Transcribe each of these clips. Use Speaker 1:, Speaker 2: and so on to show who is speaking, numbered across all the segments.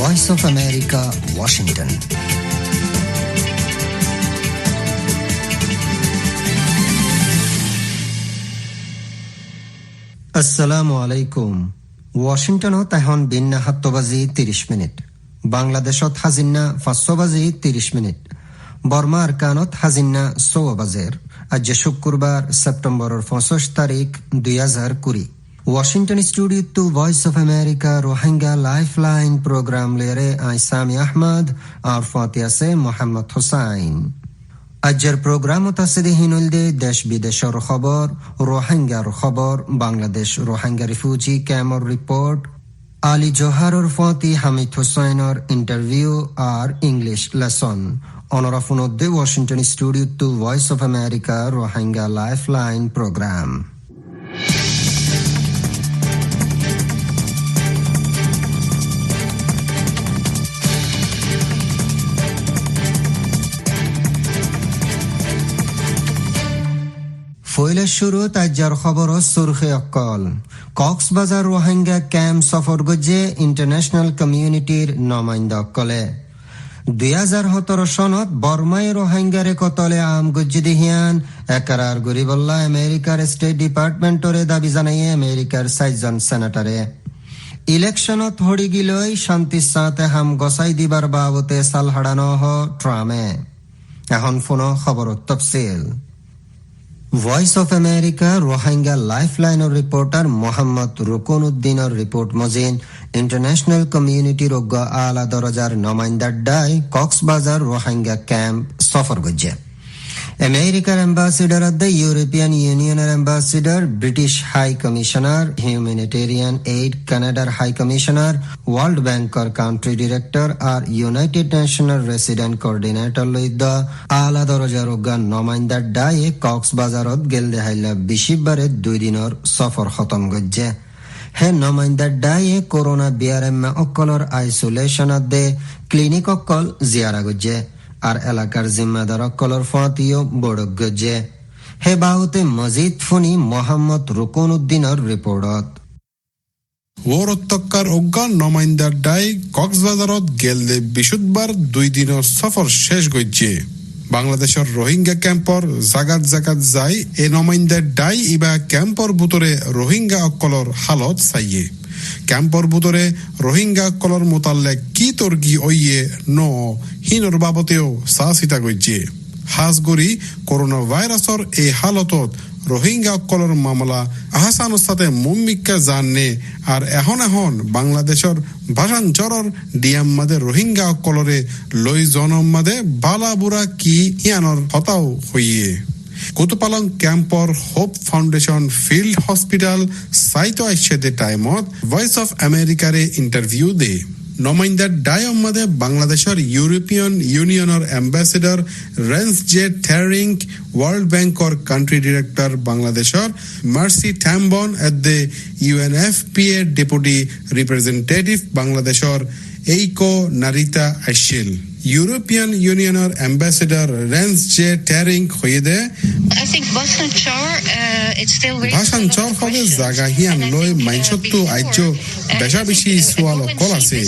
Speaker 1: Voice of America, Washington. আসসালামু আলাইকুম। ওয়াশিংটনত এখন বিন্না 7 বাজি 30 মিনিট, বাংলাদেশত হাজিন্না 5 বাজি 30 মিনিট, বর্মার কানত হাজিন্না 6 বাজের। আজ শুক্রবার সেপ্টেম্বরের 25 তারিখ 2020। Washington studio to Voice of America Rohingya lifeline programme লেরে আই সামি আহমদ আর ফাতিয়াসে মোহাম্মদ হোসাইন। আজের প্রোগ্রামত আছে হিনুলদে দেশ বিদেশের খবর, রোহিঙ্গার খবর, বাংলাদেশ রোহিঙ্গা রিফিউজি ক্যাম্পর রিপোর্ট, আলী জোহারর ফাতি হামিদ হোসাইনের ইন্টারভিউ আর ইংলিশ লেসন। অনরাফুনদ্দে Washington studio to Voice of America Rohingya lifeline programme. ফইলের শুরু তাজ্জার খবর সুরখে অকল। কক্সবাজার রোহিঙ্গা ক্যাম্প সফর গজ্জে ইন্টারন্যাশনাল কমিউনিটির নমাইন্দা অকলে। 2017 সনত বর্মায় রোহিঙ্গারে কতলে আম গজ্জি দিহিয়ান একারার গরিবল্লা আমেরিকার স্টেট ডিপার্টমেন্টরে দাবি জানাইয়ে আমেরিকার 6 জন সেনেটারে। ইলেকশনত হড়ি গিলই শান্তির সাথে হাম গসাই দিবার বাবতে সাল হারানো হ ট্রামে। এখন ফোন খবর তফসিল। ভয়েস অফ আমেরিকা রোহিঙ্গা লাইফলাইনের রিপোর্টার মোহাম্মদ রুকন উদ্দিনের রিপোর্ট মজিন ইন্টারন্যাশনাল কমিউনিটির অজ্ঞ আলা দরজার নমাইন্দার ডাই কক্সবাজার রোহিঙ্গা ক্যাম্প সফর গজ্জে। আমেরিকার অ্যাম্বাসিডার দ্য ইউরোপিয়ান ইউনিয়নের ambassador, British high commissioner humanitarian aid, কানাডার হাই কমিশনার, ওয়ার্ল্ড ব্যাংকর কান্ট্রি ডিরেক্টর আর ইউনাইটেড নেশনের রেসিডেন্ট কোঅর্ডিনেটর লইদ্য আলা দরজার অজ্ঞান নমাইন্দার ডায়ে কক্সবাজারত গেল দেহাইলা 20 2 দিনের সফর খতম গজ্জে। হে নমাইন্দার ডায়ে করোনা বিআরএম অক্কলর আইসোলেশনত দে ক্লিনিক অক্কল জিয়ারা গজ্জে আর এলাকার জিম্মাদার অক্কলর ফাঁতিও বড় গজ্জে। হে বাহুতে মজিদ ফনি মোহাম্মদ রুকন উদ্দিনের রিপোর্টত।
Speaker 2: ওরত্তক্কার অজ্ঞান নমাইন্দার ডাই কক্সবাজারত গেলদে বৃহস্পতিবার 2 দিনের সফর শেষ গজ্জে। বাংলাদেশের রোহিঙ্গা ক্যাম্পর জাগাত জাগাত যাই এ নমাইন্দার ডাই ইবা ক্যাম্পর ভিতরে রোহিঙ্গা অক্কলর হালত চাইয়ে। ক্যাম্পর ভিতরে রোহিঙ্গা অক্কলর মোতাল্লেক কি তর্কি ওইয়ে ন হিনর বাবতেও চাচিতা গজ্জে। হাজগরি করোনা ভাইরাসর এই হালতত রোহিঙ্গা অক্কলর মামলা আহসানোর সাথে মুম্মিকা জাননে আর এখন বাংলাদেশের ভাষাঞ্চরর ডিয়াম্মাদে রোহিঙ্গা অক্কলরে লই জনম্মাদে বালা বুড়া কি হিয়ানর হতাও হইয়ে। কোতপালং ক্যাম্পর হোপ ফাউন্ডেশন ফিল্ড হসপিটাল সাইতো আইসেদে টাইমত ভয়েস অফ আমেরিকারে ইন্টারভিউ দে। নমাইন্দার ডায়ম্মাদে বাংলাদেশের ইউরোপিয়ান ইউনিয়নের ambassador Rensje Teerink, World ব্যাংকর কান্ট্রি ডিরেক্টর বাংলাদেশের Mercy Tembon at the UNFPA deputy representative বাংলাদেশের এইকো নারিতা আইসিল। ইউরোপিয়ান ইউনিয়নের অ্যাম্বাসেডর রেন্স জে টেরিং হয়ে দে ভাষাঞ্চর হবে জাগা হিয়ান লই মাইনসত্তু আইজ বেশা বেশি সোয়াল কল আছে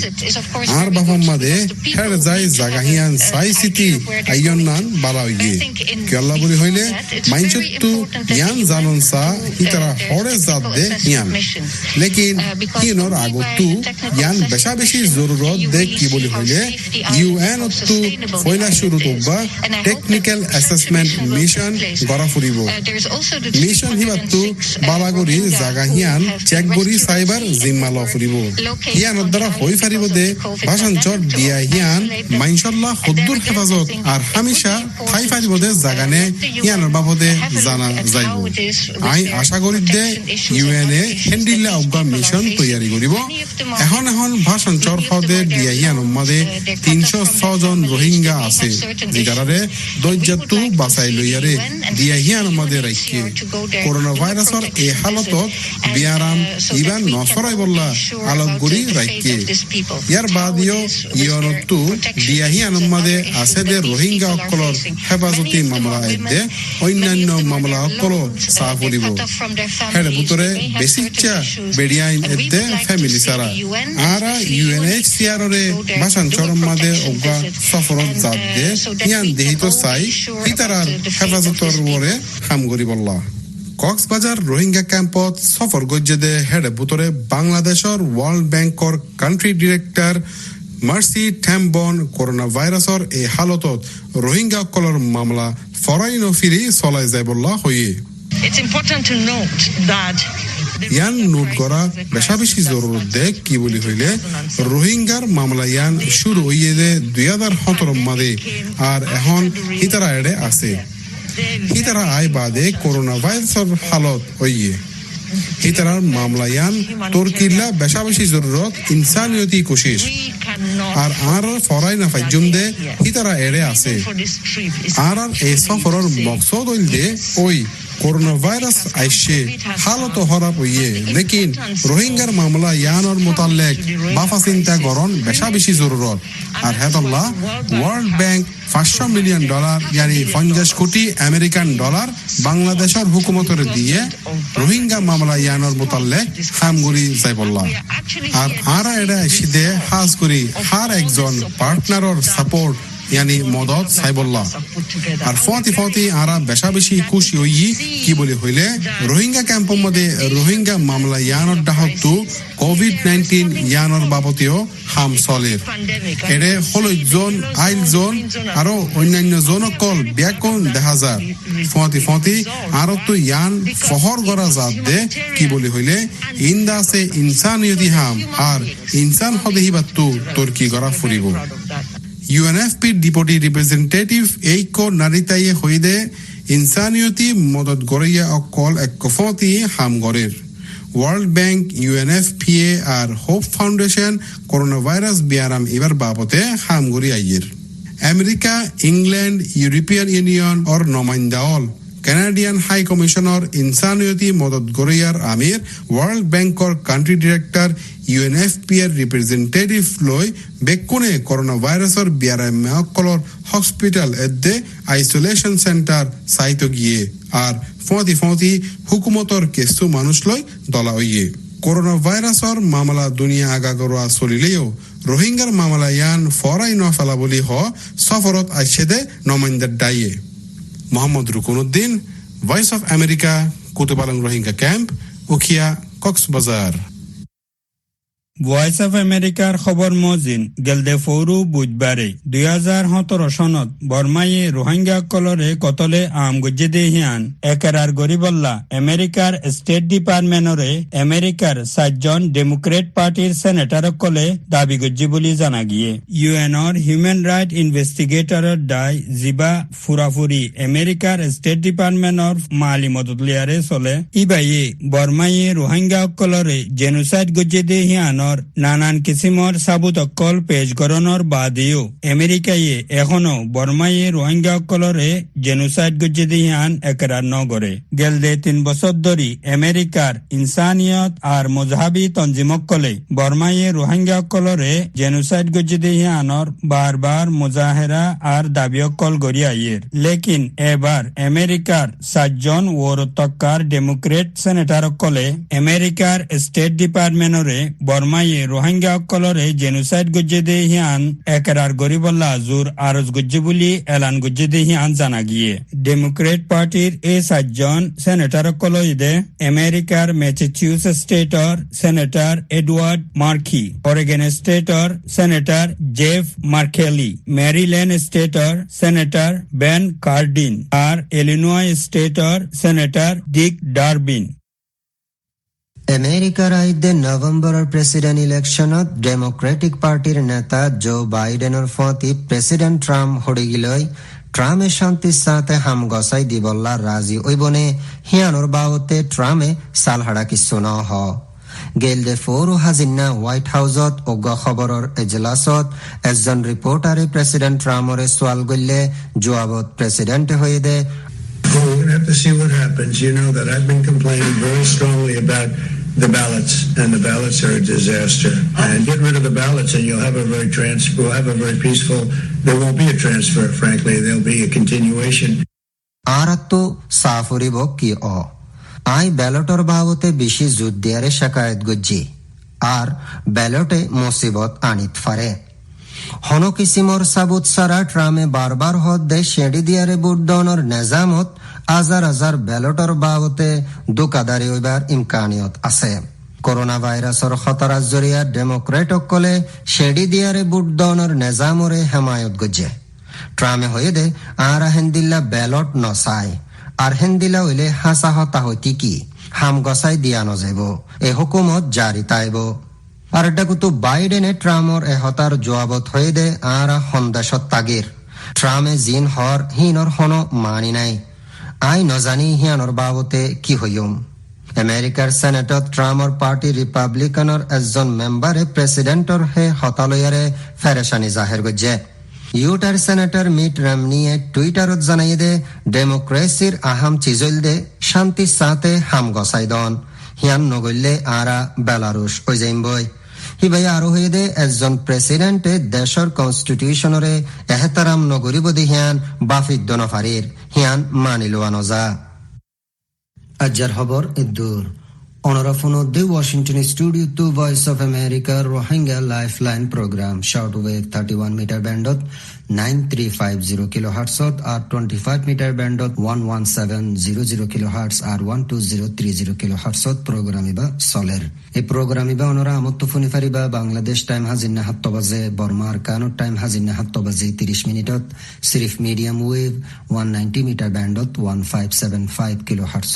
Speaker 2: আর বাফাম মাদে হের যাই জাগা হিয়ান সাই সিটি আইয়ন নান বালা হইয়ে কেল্লা বলি হইলে মাইনসত্তু ইয়ান জানন সা হিতারা হরে জাত দে হিয়ান লেকিন হিনর আগতু ইয়ান বেশা বেশি জরুরত দে কি বলি হইলে ইউএন তো পয়লা শুরু করবা টেকনিক্যাল অ্যাসেসমেন্ট মিশন গড়া ফুরিব। মিশন হিবাতো বালাগরি জাগা হিয়ান চেক গরি সাইবার জিম্মা ল ফুরিব। হিয়ানৰ দ্বাৰা হৈ ফাৰিব দে ভাষাঞ্চৰ দিয়া হিয়ান মাইনশাল্লাহ হদ্দুর হেফাজত আর হামেশা ঠাই ফারিব দে জাগানে হিয়ানৰ বাবদে জানা যাইব। আই আশা করি দে ইউএনএ হেন্ডিল্লা অব্বা মিশন তৈয়ারি করিব। এখন ভাষাঞ্চৰ হদে দিয়া হিয়ানৰ মাদে 306 জন রোহিঙ্গা আছে যারারে দৈর্যতু বাঁচাই লইয়ারে দিয়া হিয়ান মাদে রাখি করোনা ভাইরাসর এই হালতত বিয়ারাম ইবান নসরাই বললা আলোক গুড়ি রাখি। ইয়ার বাদিও ইয়নতু দিয়া হিয়ান মাদে আছে দে রোহিঙ্গা অক্কলর হেফাজতি মামলা দে অন্যান্য মামলা অক্কল সাফ করিব। হের ভিতরে বেসিকচা বেড়িয়াইন দে ফ্যামিলি সারা আর ইউএনএইচসিআর সিয়াররে বাসান চরম মাদে ওগা সফরত জাত দে ইয়ান দেহিত চাই হিতারার হেফাজতর ওরে হামগরি বল্লা কক্সবাজার রোহিঙ্গা ক্যাম্পত সফর গজ্জেদে হেডে বুতরে বাংলাদেশর ওয়ার্ল্ড ব্যাংকর country director Mercy Tembon corona ভাইরাসর এই হালতত রোহিঙ্গা কলর মামলা ফরাই নফিরি চলাই যায় বল্লা হইয়ে ইয়ান নোট করা বেশা বেশি জরুরত দে কি বলি হইলে রোহিঙ্গার মামলা ইয়ান শুরু হইয়ে দে 2017 মাদে আর এখন হিতারা এড়ে আছে হিতারা আয় বাদে করোনা ভাইরাসের হালত হইয়ে হিতারার মামলা ইয়ান তুর্কিল্লা বেশা বেশি জরুরত ইনসানিয়তি কোশিশ আর ফরাই না ফাইজুম দে হিতারা এড়ে আছে আর এই সফরের মকসদ হইল দে ওই করোনা ভাইরাস আইসে হালত হরাপ হইয়ে লেকিন রোহিঙ্গার মামলা ইয়ানোর মোতাল্লেক বাফা চিন্তা গরণ বেশা বেশি জরুরত আর হেতল্লা ওয়ার্ল্ড ব্যাংক $500 মিলিয়ন ইয়ানি 50 কোটি আমেরিকান ডলার বাংলাদেশের হুকুমতের দিয়ে রোহিঙ্গা মামলা ইয়ানোর মোতাল্লেক হামগুড়ি যাইবল্লা আর এরা এসে হাজ করি হার একজন পার্টনারর সাপোর্ট ইয়ানি মদত সাইবল্লা আর ফতি আরা বেশা বেশি খুশি হই কি বলে হইলে রোহিঙ্গা ক্যাম্পের মধ্যে রোহিঙ্গা মামলা ইয়ানোর ডাহকটু কোভিড-19 ইয়ানোর বাবতেও হাম চলের এরে হলজন আইল জোন আরো অন্যান্য জনকল ব্যাকন দেখা যায় ফতি আরো তো ইয়ান ফহর গড়া জাত দে কি বলে হইলে ইন্দা আছে ইনসানিয়তি হাম আর ইনসান হদেহিবাত্তু তুর্কি গড়া ফুরিব UNFP ডিপুটি রিপ্রেজেন্টেটিভ এইকো নারিতাইয়ে হইদে ইনসানিয়তি মদত গড়িয়া অকল একফতি হামগরের ওয়ার্ল্ড ব্যাংক UNFPA আর হোপ ফাউন্ডেশন করোনা ভাইরাস বিয়ারাম এবার বাবতে হামগরি আইয়ের আমেরিকা ইংল্যান্ড ইউরোপিয়ান ইউনিয়ন অর নমাইন্দাওল কানাডিয়ান হাই কমিশনার ইনসানিয়তি মদত গড়িয়ার আমির ওয়ার্ল্ড ব্যাংকর কান্ট্রি ডিরেক্টর UNFPA রিপ্রেজেন্টেটিভ লই বেকুনে করোনা ভাইরাসর বিয়ারামকলর হসপিটাল এদ্দে আইসোলেশন সেন্টার সাইত গিয়ে আর ফতি হুকুমতর কেসু মানুষ লই দলা হইয়ে করোনা ভাইরাসর মামলা দুনিয়া আগাগরোয়া চলিলেও রোহিঙ্গার মামলা ইয়ান ফরাই নফেলা বলি হ সফরত আইসেদে নমাইন্দার ডাইয়ে Mohammad Rukonuddin Voice of America Kutupalong Rohingya camp Ukhia Cox's Bazar
Speaker 3: Voice of আমেরিকার খবর মজিন গেলদে ফৌরু বুধবারে 2017 সনত বর্মায়ে রোহিঙ্গা কলরে কতলে আম গজ্জে দেহিয়ান একেরার গরিবল্লা আমেরিকার স্টেট ডিপার্টমেন্টরে আমেরিকার 7 জন ডেমোক্রেট পার্টির সেনেটর কলে দাবি গজ্জে বলি জানা গিয়ে ইউএনর হিউম্যান রাইট ইনভেস্টিগেটরের দাই জিবা ফুরাফুরি আমেরিকার স্টেট ডিপার্টমেন্টর মালি মদতলিয়ারে চলে ইবাইয়ে বর্মায়ে রোহিঙ্গা কলরে জেনোসাইড গজ্জে দেহিয়ান নানান কিসিমর সাবুত অকল পেশ করানোর বাদেও আমেরিকায় এখনো বর্মায়ে রোহিঙ্গা কলরে জেনোসাইড গজ্জে দিয়ান একরার নগরে গেলদে 3 বছর ধরি আমেরিকার ইনসানিয়ত আর মজহাবি তঞ্জিমকলে বর্মায়ে রোহিঙ্গা কলরে জেনোসাইড গজ্জে দিয়ানর বারবার মুজাহেরা আর দাবি অকল গড়িয়াইয়ের লেকিন এবার আমেরিকার 7 জন ওরতকার ডেমোক্রেট সেনেটর কলে আমেরিকার স্টেট ডিপার্টমেন্টরে বর্মায়ে রোহিঙ্গা কলরে জেনোসাইড গজ্জে দেহিয়ান একরার গরিবল্লা জোর আরজ গজ্জে বলি এলান গজ্জে দেহিয়ান জানা গিয়ে ডেমোক্রেট পার্টির এই 7 জন সেনেটর কলইদে আমেরিকার ম্যাসাচুসেটস স্টেটর সেনেটর এডওয়ার্ড মার্কি অরেগন স্টেটর সেনেটর জেফ মার্কেলি মেরিল্যান্ড স্টেটর সেনেটর বেন কার্ডিন আর ইলিনয় স্টেটর সেনেটর ডিক ডারবিন
Speaker 1: আমেরিকার আইদে নভেম্বরের প্রেসিডেন্ট ইলেকশনত ডেমোক্রেটিক পার্টির নেতা জো বাইডেনের ফতি প্রেসিডেন্ট ট্রাম্প হড়ি গিলই ট্রাম্পে শান্তির সাথে হাম গসাই দিবল্লা রাজি ওইবনে হিয়ানোর বাবতে ট্রাম্পে সালহাড়া কিছু ন হ গেলদে ফোর হাজিন্না হোয়াইট হাউসত অজ্ঞ খবরের এজলাসত একজন রিপোর্টারে প্রেসিডেন্ট ট্রাম্পরে সোয়াল গল্লে জবাবত প্রেসিডেন্ট হয়ে দে
Speaker 4: Well, we're going to have to see what happens. You know that I've been complaining very strongly about the ballots, and the ballots are a disaster. And get rid of the ballots, and you'll have we'll have a very peaceful. There won't be a transfer, frankly. There'll be a continuation.
Speaker 1: আরাত্তু সাফরি বকি I ব্যালটর বাবতে বেশি যুদ্ধ দিয়ারে শাকায়ত গজ্জি আর ব্যালটে মুসিবত আনিত ফারে হন কিসিমর সাবুত সারা ট্রামে বারবার হদ্দে shady দিয়ারে বুট দনর নেজামত হাজার হাজার ব্যালটর বাবতে দোকাদারি হইবার ইমকানিয়ত আছে করোনা ভাইরাসর খতরার জরিয়া ডেমোক্রেট অকলে শেডি দিয়ারে বুট দনর নেজামরে হেমায়ত গজে ট্রামে হয়ে দে আর হেন্দিল্লা ব্যালট নসাই আর হেন্দিলা হইলে হাসা হতা হইতি কি হাম গসাই দিয়া নযাব এ হুকুমত জারি তাইব আর ডাকুতু বাইডেনে ট্রামর এ হতার জবাবত হয়ে দে আর সন্দেশত তাগির ট্রামে জিন হর হিনর হন মানি নাই আই নজানি হিয়ানর বাবতে কি হইম আমেরিকার সেনেটত ট্রামর পার্টি রিপাবলিকানর একজন মেম্বারে প্রেসিডেন্টর হে হতালয়ারে ফেরেশানি জাহের গজে ইউটার সেনেটর মিট রমনিয়ে টুইটারত জানাই দে ডেমোক্রেসির আহাম চিজল দে শান্তি সাথে হাম গসাই দন হিয়ান নগল্লে আরা বেলারুশ ওই যাইম বই হিবাই আরো হয়ে দে একজন প্রেসিডেন্টে দেশর কনস্টিটিউশনরে এহতারাম নগরিব দি হিয়ান বাফিদ দনফারির হিয়ান মানিলোয়া নজা আজ্জার খবর ইদ্দুর অনরাফোন the Washington studio to Voice of America Rohingya lifeline programme shortwave 31 metre ব্যান্ডত 9350 কিলোহার্টজ আর 25 মিটার ব্যান্ডত 11700 কিলোহার্টজ আর 12030 কিলোহার্টজ প্রোগ্রাম ইবা চলের এই প্রোগ্রাম ইবা অনরা আমত ফোনি ফারিবা বাংলাদেশ টাইম হাজিনা 7 বাজে বর্মার কানুর টাইম হাজিনা 7 বাজে 30 মিনিটত সিরিফ মিডিয়াম ওয়েভ 190 মিটার ব্যান্ডত 1575 kilohertz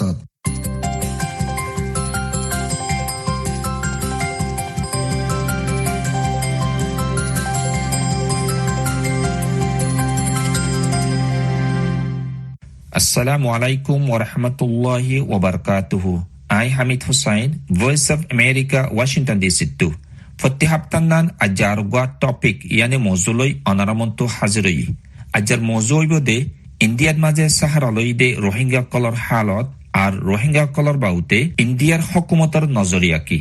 Speaker 5: Assalamu alaikum wa rahmatullahi wa barakatuhu. I Hamid Hussain, Voice of America, Washington DC. Fatti haptannan ajarwa topic yani mozuloi anaramonto haziroi. Ajar mozoi bode Indian maje saharaloi de Rohingya kolor halot ar Rohingya kolor baute Indiar hukumatar nazariya ki.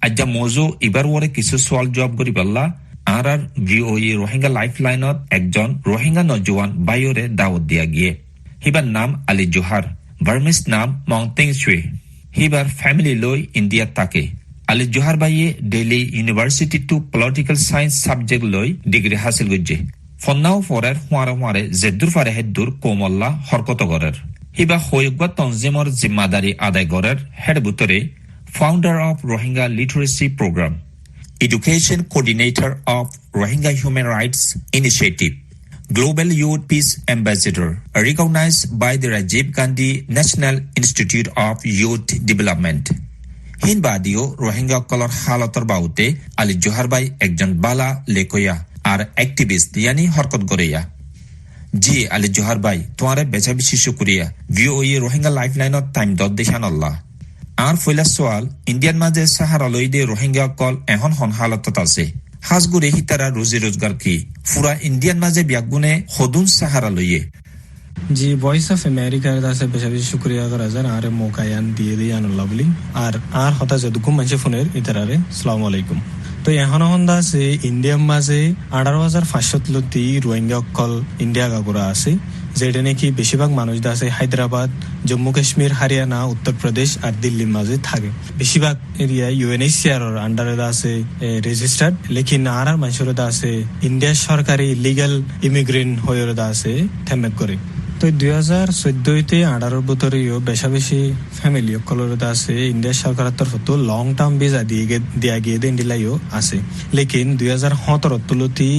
Speaker 5: Ajar mozu ibar wore kisu swal jawab gori balla আর VOA Rohingya Lifeline ekjon Rohingya nojuan bayore dawat dia giye. হিবার নাম Ali Johar Burmese নাম মংতেং সুয়ে হিবার family লই India থাকে আলী জোহার বাইয়ে Delhi university টু political science subject লই degree হাসিল করছে ফন্নাও ফরের হুয়ারে জেদ্দুর ফারে হেদ্দুর কোমল্লা হরকত গরের হিবা হইগবা তনজিমর জিম্মাদারি আদায় গরের হেড বুতরে founder of Rohingya literacy programme education coordinator of Rohingya human rights initiative Global Youth Peace Ambassador, recognized by the Rajiv Gandhi National Institute of Youth Development. Hin badio Rohingya kolor halator baute Ali Johar Bhai ekjon bala lekoya ar activist yani horkot goreya. Ji Ali Johar Bhai tomare becha beshi shukriya. VOA Rohingya Lifeline time dot deshan Allah. Ar foila soal Indian maje sahara loide Rohingya kol ehon hon halatot ase. হাজগুড়ে হিতারা রোজি রোজগার কি পুরা Indian মাঝে ব্যাগুনে হদুন সাহারা লইয়ে
Speaker 6: জি voice of আমেরিকার কাছে বেশি বেশি শুকরিয়া করা যায় আর মৌকায়ান দিয়ে দিয়ে আনুল্লাহ বলি আর হতা যদুকুম মানুষ ফোনের ইতারারে আসসালামু আলাইকুম তো এখন হন্দা আছে ইন্ডিয়ার মাঝে 18,500 লতি রোহিঙ্গা অকল ইন্ডিয়া গাগুরা আছে যেটা নাকি বেশিরভাগ মানুষ আছে হায়দ্রাবাদ জম্মু কাশ্মীর হরিয়ানা উত্তরপ্রদেশ আর দিল্লির মাঝে থাকে বেশিরভাগ এরিয়া UNHCR এর আন্ডারে আছে রেজিস্টার্ড লেকিন আর মানুষের আছে ইন্ডিয়ার সরকারি লিগ্যাল ইমিগ্রেন্ট হয়ে আছে থেমেক করে তো 2014 18 বছরেও বেশা বেশি ফ্যামিলি অকলর আছে ইন্ডিয়া সরকারের তরফ তো লং টার্ম ভিসা দিয়া গিয়ে দিলাইও আছে লেকিন 2017 তুলতি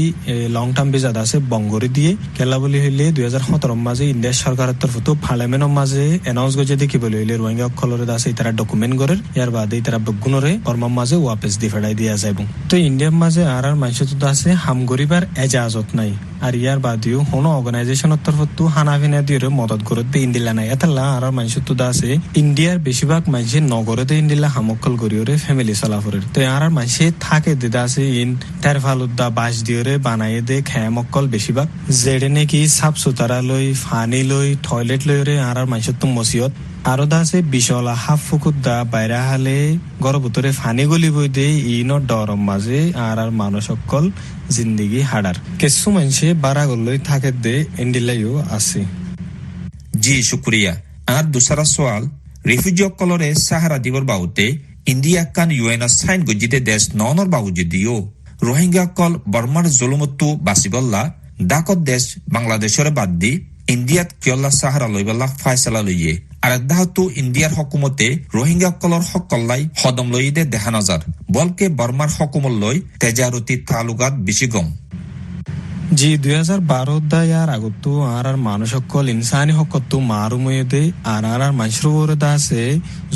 Speaker 6: লং টার্ম ভিসা আছে বঙ্গরে দিয়ে কেলা বলি হইলে 2017 মাঝে ইন্ডিয়া সরকারের তরফ তো পার্লামেন্টের মাঝে অ্যানাউন্স গজে দেখি বলি হইলে রোহিঙ্গা অকলর আছে তারা ডকুমেন্ট করে ইয়ার বাদে তারা বগুনরে বর্মার মাঝে ওয়াপস দি ফেড়াই দিয়া যাইব তো ইন্ডিয়ার মাঝে আর মানুষ তো আছে হাম গরিবার এজাজত নাই আর ইয়ার বাদেও কোনো অর্গানাইজেশনের তরফ তো হানাফিনা দিয়ে মদত করতে ইন্দিলা নাই এতলা আর মানুষ তো আছে ইন্ডিয়ার বেশিরভাগ মানুষ নগরতে ইন্দিলা হামকল করিওরে ফ্যামিলি চলাফরের তো আর মানুষ থাকে দিদা আছে ইন তার ফালুদা বাস দিয়ে বানাইয়ে দে খেয়ামকল বেশিরভাগ যেড়ে নাকি সাফ সুতারা লই ফানি লই টয়লেট লইরে আর মানুষ তো মসিয়ত আরো দা আছে বিশলা হাফ ফুকুর দা বাইরে হালে ঘর ভিতরে ফানি গলি বই দে ইন ডরম মাঝে আর মানুষ সকল জিন্দিগি হাডার কিছু মানুষে বাড়া গলই থাকে দে ইন্ডিলাইও আছে
Speaker 5: জি শুক্রিয়া আর দুসরা সওয়াল রিফিউজি অকলরে সাহারা দিবর বাউতে ইন্ডিয়া কান ইউএন সাইন গজিতে দেশ ননর বাউজিদিও রোহিঙ্গা কল বর্মার জুলুমত্তু বাসিবল্লা ডাকত দেশ বাংলাদেশের বাদ দি ইন্ডিয়াত কিয়ল্লা সাহারা লইবল্লা ফায়সালা লইয়ে আর দাহতু ইন্ডিয়ার হকুমতে রোহিঙ্গা কলর হকল্লাই হদম লইদে দেখা নজর বলকে বর্মার হকুমল লই তেজারতি তালুকাত বেশি গম
Speaker 6: জি 2012 ইয়ার আগতো আর মানুষ সকল ইনসানি হকতো মারুময়দে আর মানুষের দাসে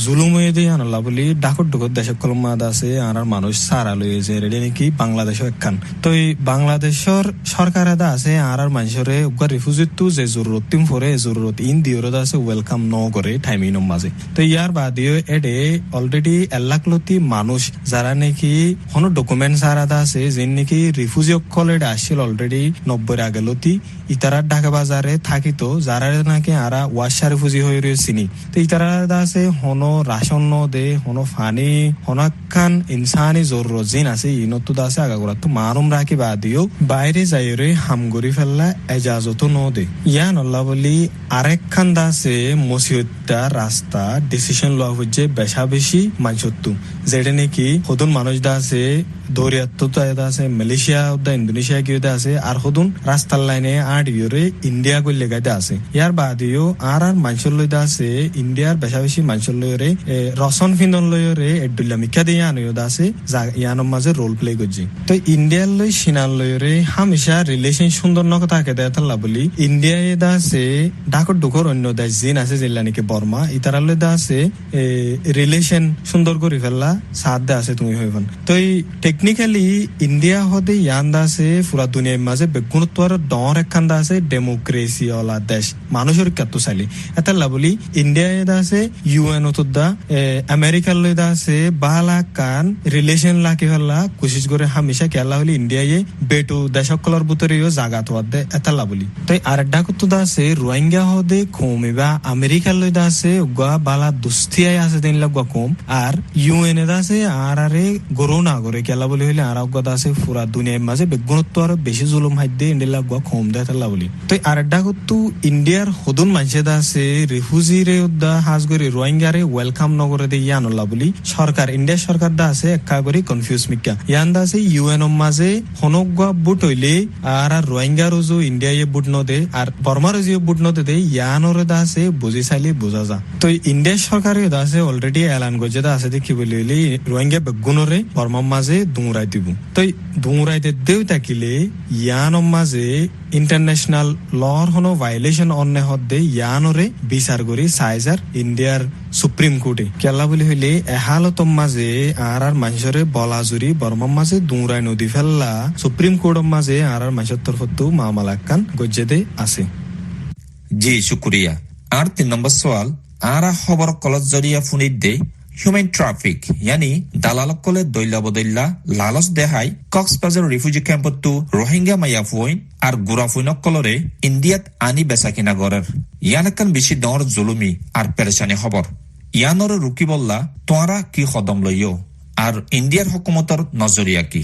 Speaker 6: জুলুময়দে আনলা বলি ডাকট ডুকট দেশ কলম দাসে আর মানুষ সারা লইছে রেডি নাকি বাংলাদেশ একখান তো এই বাংলাদেশের সরকার দা আছে আর মানুষরে উগা রিফিউজি তু যে জরুরত তিম ফরে জরুরত ইন দিওর দাসে ওয়েলকাম ন করে টাইমিং মাঝে তো ইয়ার বাদেও এডে অলরেডি 1 লাখ লতি মানুষ যারা নাকি কোনো ডকুমেন্ট সারা দা আছে যে নাকি রিফিউজি কলেড আসছিল অলরেডি 90 আগে লতি ইতারা ঢাকা বাজারে থাকিত যারা নাকি আরা ওয়াশা রিফিউজি হয়ে রয়েছিনি তো ইতারা আছে হনো রাশন ন দে হনো ফানি হনাখান ইনসানি জরুরত জিন আছে ইনতো দাসে আগাগোড়া তো মারুম রাখি বাদিও বাইরে যাইরে হামগরি ফেললা এজাজত ন দে ইয়ান আল্লাহ বলি আরেকখান দাসে মসজিদটা রাস্তা ডিসিশন লওয়া হচ্ছে বেশা বেশি মানসত্তু যেটা নাকি হদুন মানুষ দা আছে দৌরিয়াত্তো আছে মালয়েশিয়া দা ইন্দোনেশিয়া কি আছে আর হদুন রাস্তার লাইনে আট ইউরে ইন্ডিয়া কই লেগাইতে আছে ইয়ার বাদেও আর মানুষের লইতে আছে ইন্ডিয়ার বেশা বেশি মানুষের লইরে রসন ফিন্দন লইরে এডুল্লা মিক্ষা দিয়ে আনিও আছে ইয়ানোর মাঝে রোল প্লে করছি তো ইন্ডিয়ার লই সিনার লইরে হামেশা রিলেশন সুন্দর নক থাকে দেখাল্লা বলি ইন্ডিয়া দা আছে ডাকর ডুকর অন্য দেশ জিন আছে যেগুলা নাকি বর্মা ইতারা লইতে আছে রিলেশন সুন্দর করে ফেললা সাথ দে আছে তুমি হইবেন তো টেকনিক্যালি ইন্ডিয়া হতে ইয়ান দা আছে পুরা দুনিয়ার মাঝে বেগুণত্ব আর ডর একখান দা আছে ডেমোক্রেসি ওলা দেশ মানুষের কাতো চাইলে এতাল্লা বলি ইন্ডিয়া দা আছে ইউএন তো দা আমেরিকার লই দা আছে বালা কান রিলেশন লাকি ফেললা কোশিশ করে হামেশা কেলা হলি ইন্ডিয়ায় বেটু দেশকলর ভিতরেও জায়গা তো দে এতাল্লা বলি তাই আরেকটা কতো দা আছে রোহিঙ্গা হদে কমিবা আমেরিকার লই দা আছে গা বালা দুস্তিয়াই আছে দিন লাগা কম আর ইউএন দা আছে আর আরে গরু না করে কেলা বলি হইলে আর গদা আছে পুরা দুনিয়ার মাঝে বেগুণত্ব আর বেশি জুলুম হাইদে ইন্ডিয়া লাগা কম দে এতাল্লা বলি তাই আরেকটা কতো ইন্ডিয়ার হদুন মানুষে দা আছে রিফিউজি রে দা হাজ করে রোহিঙ্গারে ওয়েলকাম নগরে দে ইয়ানল্লা বলি সরকার ইন্ডিয়া সরকার দা আছে একা করে কনফিউজ মিক্কা ইয়ান দা আছে ইউএন মাঝে হনগা বুট হইলে আর রোহিঙ্গার যে ইন্ডিয়ায় বুট ন দে আর বর্মার যে বুট ন দে ইয়ানোর দা আছে বুঝি চাইলে বোঝা যা তো ইন্ডিয়া সরকারে দা আছে অলরেডি এলান গজে দা আছে দেখি বলি হইলে রোহিঙ্গা বেগুনরে বর্মার মাঝে দুংরাই দিব তো দুংরাইতে দেও থাকিলে ইয়ানোর মাঝে ইন্টারন্যাশনাল লর হনো ভায়োলেশন অন্য হদে ইয়ানরে বিচার করি সাইজার ইন্ডিয়ার সুপ্রিম কোর্টে কেলা বলি হইলে এহালতম মাঝে আর মানুষরে বলা জুরি বর্মার মাঝে দুংরাই নদী ফেললা সুপ্রিম কোর্টের মাঝে আর মানুষের তরফতো মামলাকান গজ্জেদে আছে
Speaker 5: জি শুক্রিয়া আর 3 নম্বর সওয়াল আরা খবর কলজ জরিয়া ফুনিত দে হিউম্যান ট্রাফিক ইয়ানি দালালকলে দৈলা বদৈলা লালচ দেহাই কক্সবাজার রিফিউজি ক্যাম্পতো রোহিঙ্গা মায়াফুইন আর গুরাফুইনক কলরে ইন্ডিয়াত আনি বেচা কিনা গড়ের ইয়ানকান বেশি দর জুলুমি আর পেরেশানি খবর ইয়ানর রুকি বললা তোরা কি কদম লইও আর ইন্ডিয়ার হুকুমতর নজরিয়া কি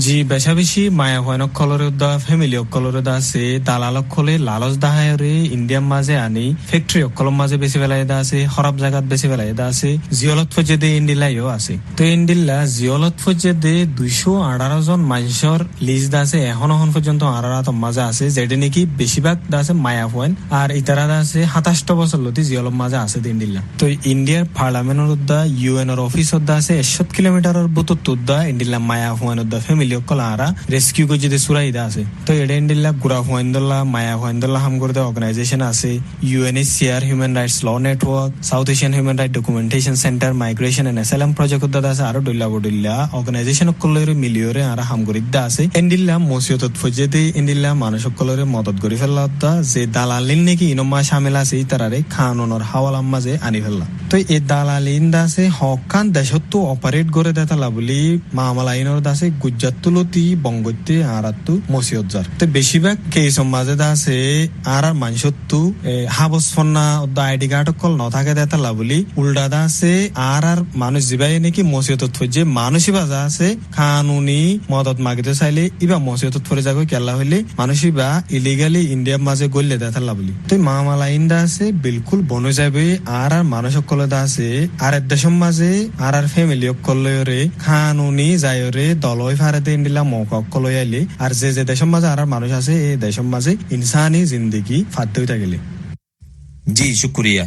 Speaker 6: জি বেশা বেশি মায়া হয়নক কলরে দা ফ্যামিলি কলরে দা আছে দালালক কলে লালচ দাহায়রে ইন্ডিয়ার মাঝে আনি ফ্যাক্টরি কলম মাঝে বেশি বেলায় দা আছে খরাব জায়গাত বেশি বেলায় দা আছে জিয়লত ফজেদে ইন্ডিলাইও আছে তো ইন্ডিল্লা জিয়লত ফজেদে 218 জন মানুষের লিস্ট দা আছে এখন পর্যন্ত আরারাত মাঝে আছে যেটা নাকি বেশিরভাগ দা আছে মায়া হয়ন আর ইতারা দা আছে 27 বছর লতি জিয়লত মাঝে আছে ইন্ডিল্লা তো ইন্ডিয়ার পার্লামেন্টের দা ইউএন এর অফিসত দা আছে 100 কিলোমিটারের বুতত দা ইন্ডিল্লা মায়া হয়ন দা কলারা রেস্কিউ করে যদি সুরাইদা আছে তো এটা ইন্ডিল্লা গুরা হুয়াইন্দুল্লাহ মায়া হুয়াইন্দুল্লাহ হাম করে অর্গানাইজেশন আছে UNHCR human rights law network south Asian human right documentation centre migration and asylum project দাদা আছে আরো ডইল্লা অর্গানাইজেশন কলরে মিলিয়রে আর হাম করে দা আছে ইন্ডিল্লা মসিয়তত ফজেদে ইন্ডিল্লা মানুষ কলরে মদত করে ফেললা দা যে দালালিন নাকি ইনমা শামিল আছে ইতারারে খাননর হাওয়ালাম মাঝে আনি ফেললা তো এই দালালিন দা আছে হকান দেশত অপারেট করে দেতালা বলি মামলা আইনর দা আছে গুজরাট তুলতি বঙ্গতে আর আত্তু মসিয়জার তো বেশিরভাগ কেস মাঝে আছে আর মানুষত্তু হাবস ফন্না আইডি কার্ড কল ন থাকে দেতা লাভলি উল্টা দা আছে আর মানুষ জিবাই নাকি মসিয়ত যে মানুষই বাজা আছে কানুনি মদত মাগিতে চাইলে ইবা মসিয়ত ফরে যাগো কেলা হইলে মানুষই বা ইলিগালি ইন্ডিয়ার মাঝে গল্লে দেতা লাভলি তো মামালা ইন্দা আছে বিলকুল বনে যাবে আর মানুষ সকলে দা আছে আর দেশের মাঝে আর ফ্যামিলি সকলে খানুনি যায়রে দলই ফারেতে ইন্ডিলা মৌকা সকলে আইলে আর যে দেশের মাঝে আর মানুষ আছে এই দেশের মাঝে ইনসানি জিন্দগি ফাদ্য হইতা গেলে।
Speaker 5: জি শুক্রিয়া।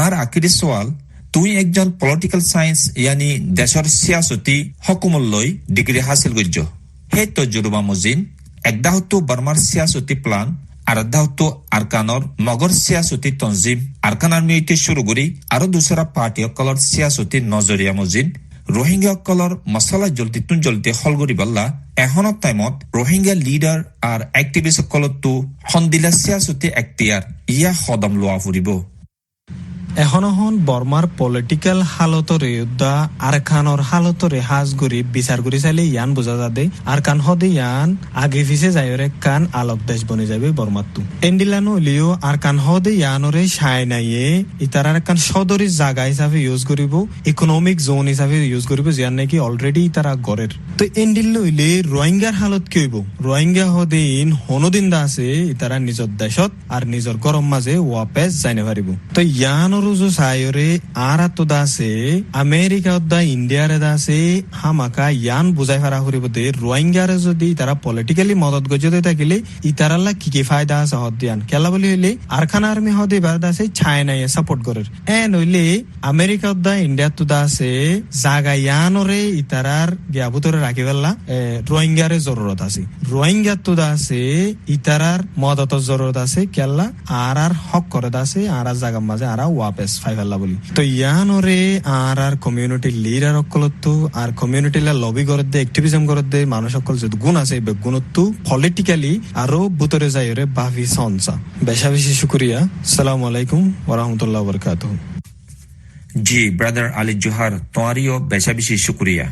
Speaker 5: আর আখিরি সওয়াল, তুই একজন পলিটিক্যাল সায়েন্স ইয়ানি দেশের সিয়াসতি হকুমলৈ ডিগ্রি হাসিল করছ। হে তজরুবা মজিন একদা হতো বার্মার সিয়াসতি প্লান আর আধা হতো আরকানর মগর সিয়াসতি তঞ্জিম আরকান আর্মিতে শুরু করি আরো দুসরা পার্টি অকলর সিয়াসতি নজরিয়া মজিন রোহিঙ্গা অকলর মশলা জলতি হল করি বললা এখনৰ টাইমত রোহিঙ্গা লিডার আর এক্টিভিস্ট অকলতো সন্দিলা সিয়াসতি এক্তিয়ার ইয়া কদম লোৱা ফুৰিব।
Speaker 6: এখন বর্মার পলিটিক্যাল হালতরে উদ্দা আরকানর হালতরে হাজ গরি বিচার করি চাইলে ইয়ান বোঝা যাবে আরকান হদে ইয়ান আগে পিছে যাইরে কান আলোক দেশ বনে যাবে বর্মাত্তু এন্ডিলান হইলেও আরকান হদে ইয়ানরে সাই নাইয়ে ইতারার কান সদরি জায়গা হিসাবে ইউজ করিব ইকোনমিক জোন হিসাবে ইউজ করিব জিয়ান নাকি অলরেডি তারা গড়ের তো এন্ডিল হইলে রোহিঙ্গার হালত কি হইব রোহিঙ্গা হদে ইন হনদিন দা আছে ইতারা নিজর দেশত আর নিজর গরম মাঝে ওয়াপেস যাইনে পারিব তো ইয়ান রুজু সায়রে আর তো দাসে আমেরিকা দা ইন্ডিয়ারে দাসে হামাকা ইয়ান বুঝাই ফারা করিব দে রোহিঙ্গারে যদি তারা পলিটিক্যালি মদত গজতে থাকিলে ইতারালা কি ফায়দা আছে হদিয়ান কেলা বলি হইলে আরকান আর্মি হদে বার দাসে চায়নায় সাপোর্ট করে এন হইলে আমেরিকা দা ইন্ডিয়া তো দাসে জাগা ইয়ানরে ইতারার গিয়াবুতরে রাখি ফেললা রোহিঙ্গারে জরুরত আছে রোহিঙ্গা তো দাসে ইতারার মদতর জরুরত আছে কেলা আর হক করে দাসে আর জাগা মাঝে আর ওয়াপেস ফাইভাল্লা বলি তো ইয়ানরে আর কমিউনিটি লিডার সকলতো আর কমিউনিটি লবি করে দে অ্যাক্টিভিজম করে দে মানুষ সকল যে গুণ আছে এই গুণতো পলিটিক্যালি আরো বুতরে যাইরে বাফি সনসা বেশা বেশি শুকরিয়া। আসসালামু আলাইকুম ওয়া রাহমাতুল্লাহি ওয়া বারাকাতুহু।
Speaker 5: জি ব্রাদার আলী জোহার তোমারিও বেশা বেশি শুক্রিয়া।